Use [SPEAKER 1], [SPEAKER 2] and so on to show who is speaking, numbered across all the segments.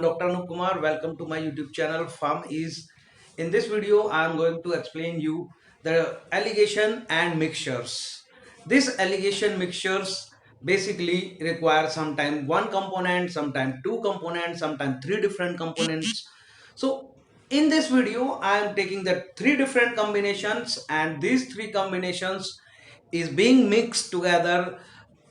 [SPEAKER 1] am Dr. Anup Kumar. Welcome to my YouTube channel Farm Is. In this video, I am going to explain you the alligation and mixtures. This alligation mixtures basically require sometime one component, sometime two components, sometime three different components. So in this video, I am taking the three different combinations, and these three combinations is being mixed together.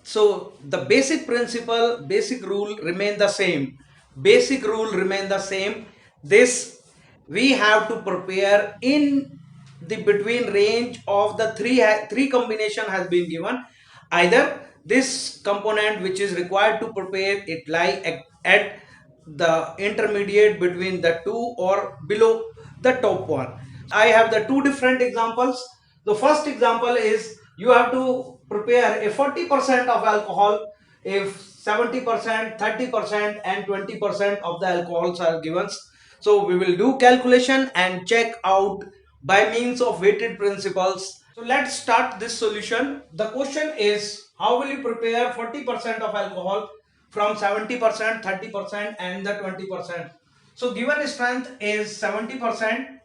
[SPEAKER 1] So the basic principle, basic rule remain the same. Basic rule remain the same. This we have to prepare in the between range of the three combination has been given. Either this component which is required to prepare it lie at the intermediate between the two or below the top one. I have the two different examples. The first example is you have to prepare a 40% of alcohol if 70%, 30% and 20% of the alcohols are given. So we will do calculation and check out by means of weighted principles. So let's start this solution. The question is, how will you prepare 40% of alcohol from 70%, 30% and the 20%? So given strength is 70%,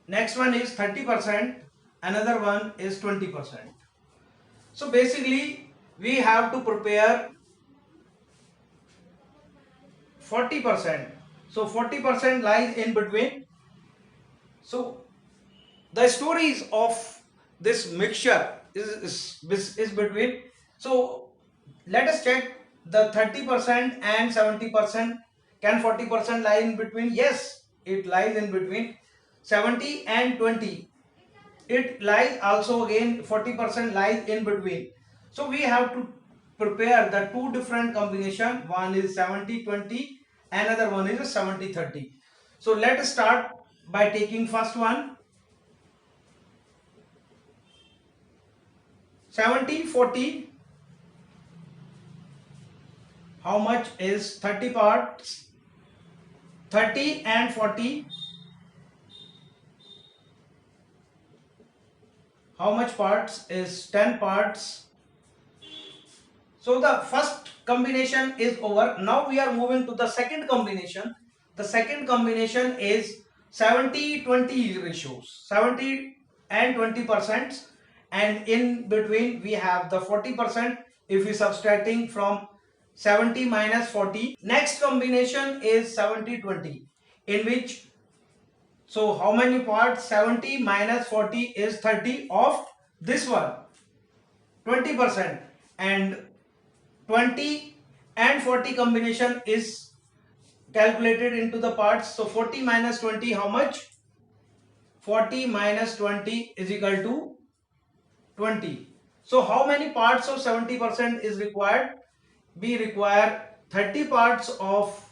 [SPEAKER 1] next one is 30%, another one is 20%. So basically we have to prepare 40%. So 40% lies in between. So the stories of this mixture is between. So let us check the 30% and 70%. Can 40% lie in between? Yes, it lies in between. 70 and 20, it lies also again 40% lies in between. So we have to prepare the two different combination. One is 70-20, another one is 70-30. So let us start by taking first one. 70-40, how much is 30 parts? 30 and 40, how much parts is 10 parts? So the first combination is over. Now we are moving to the second combination. The second combination is 70-20 ratios, 70 and 20%, and in between we have the 40% if we subtracting from 70 minus 40. Next combination is 70-20, in which, so how many parts? 70 minus 40 is 30 of this one, 20%, and 20 and 40 combination is calculated into the parts. So 40 minus 20, how much? 40 minus 20 is equal to 20. So how many parts of 70% is required? We require 30 parts of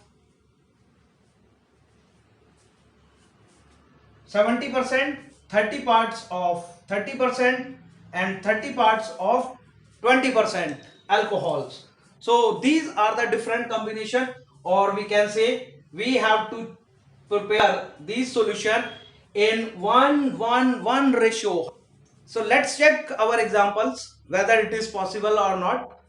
[SPEAKER 1] 70%, 30 parts of 30%, and 30 parts of 20% alcohols. So these are the different combination, or we can say we have to prepare these solution in 1:1:1 ratio. So let's check our examples whether it is possible or not.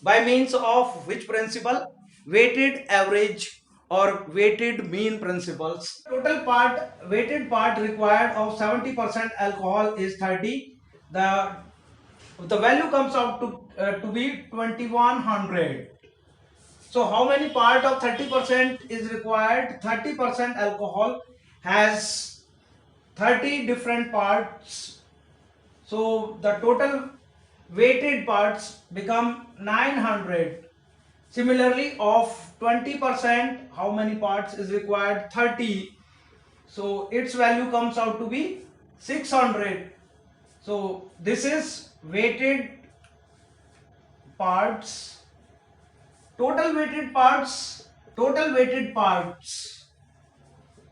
[SPEAKER 1] By means of which principle? Weighted average or weighted mean principles. Total part, weighted part required of 70% alcohol is 30. The value comes out to be 2100. So how many part of 30% is required? 30% alcohol has 30 different parts. So the total weighted parts become 900. Similarly, of 20%, how many parts is required? 30. So its value comes out to be 600. So this is weighted parts. Total weighted parts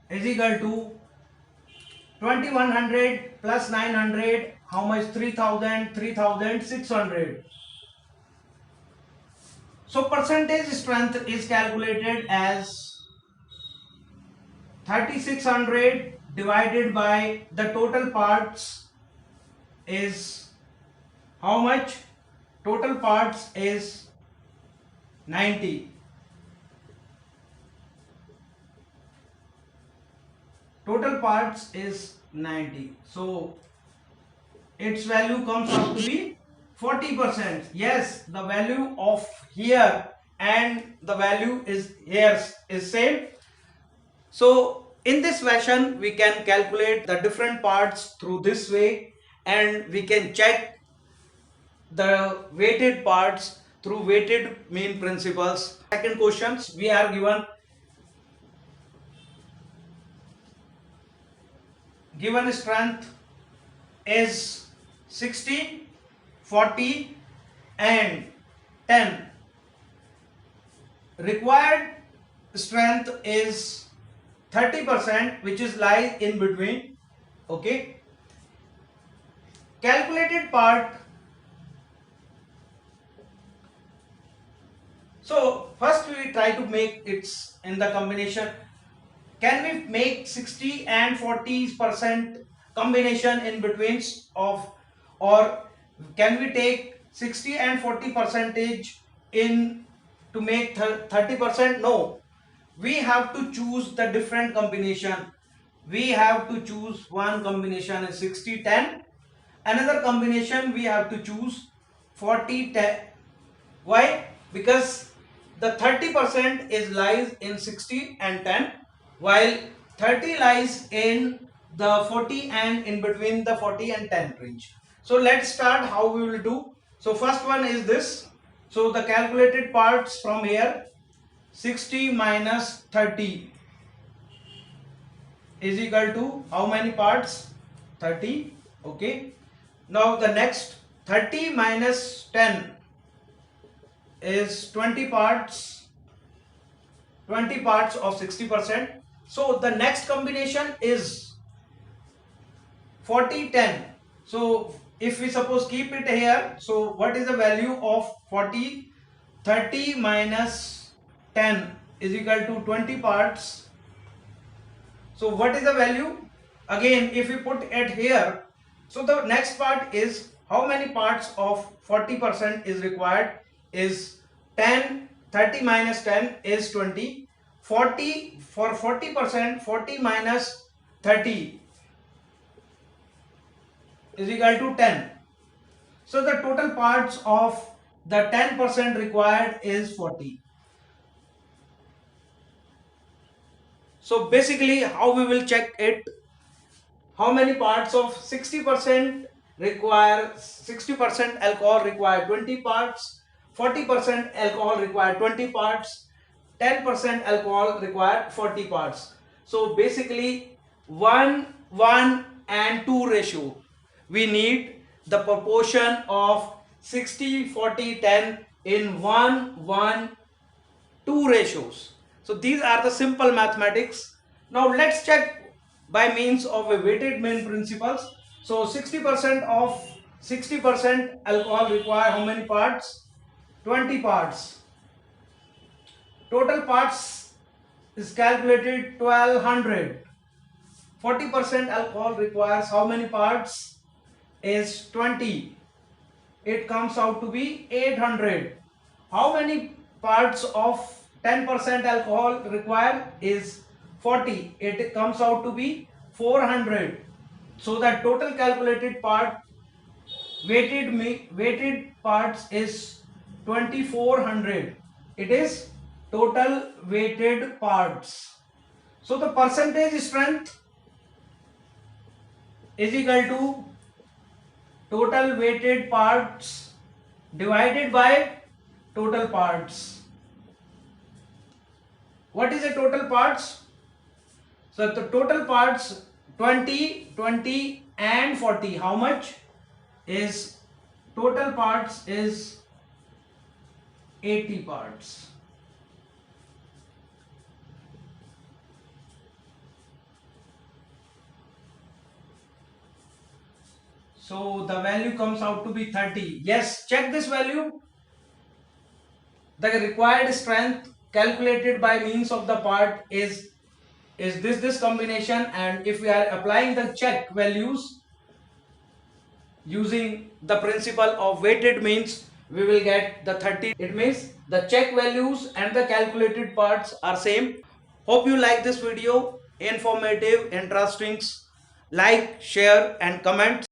[SPEAKER 1] is equal to 2100 plus 900, how much? 3000, 3600. So percentage strength is calculated as 3600 divided by the total parts is how much? Total parts is 90. total parts is 90. So its value comes out to be 40%. Yes, the value of here and the value is here is same. So in this fashion we can calculate the different parts through this way, and we can check the weighted parts through weighted mean principles. Second questions, we are given strength is 60, 40 and 10. Required strength is 30%, which is lies in between. Okay. Calculated part. So first we try to make it's in the combination. Can we make 60 and 40% combination in between of, or can we take 60 and 40 percentage in to make 30%? No, we have to choose the different combination. We have to choose one combination is 60 10, another combination we have to choose 40 10. Why? Because the 30% is lies in 60 and 10, while 30 lies in the 40 and in between the 40 and 10 range. So let's start how we will do. So first one is this. So the calculated parts from here, 60 minus 30 is equal to how many parts? 30. Okay. Now the next 30 minus 10 is 20 parts, 20 parts of 60%. So the next combination is 40 10. So if we suppose keep it here, so what is the value of 40? 30 minus 10 is equal to 20 parts. So what is the value? Again, if we put it here, so the next part is how many parts of 40% is required is 10. 30 minus 10 is 20. 40 for 40%, 40 minus 30 is equal to 10. So the total parts of the 10% required is 40. So basically how we will check it, how many parts of 60% require 60% alcohol require 20 parts, 40% alcohol require 20 parts, 10% alcohol require 40 parts. So basically 1 1 and 2 ratio, we need the proportion of 60 40 10 in 1 1 2 ratios. So these are the simple mathematics. Now let's check by means of a weighted mean principles. So 60% of 60% alcohol require how many parts? 20 parts. Total parts is calculated 1200. 40% alcohol requires how many parts? Is 20. It comes out to be 800. How many parts of 10% alcohol required is 40. It comes out to be 400. So that total calculated part weighted parts is 2400. It is total weighted parts. So the percentage strength is equal to total weighted parts divided by total parts. What is the total parts? So the total parts 20, 20 and 40. How much is total parts is 80 parts. So the value comes out to be 30. Yes, check this value. The required strength calculated by means of the part is this combination, and if we are applying the check values using the principle of weighted means, we will get the 30. It means the check values and the calculated parts are same. Hope you like this video. informative, interesting, like, share and comment.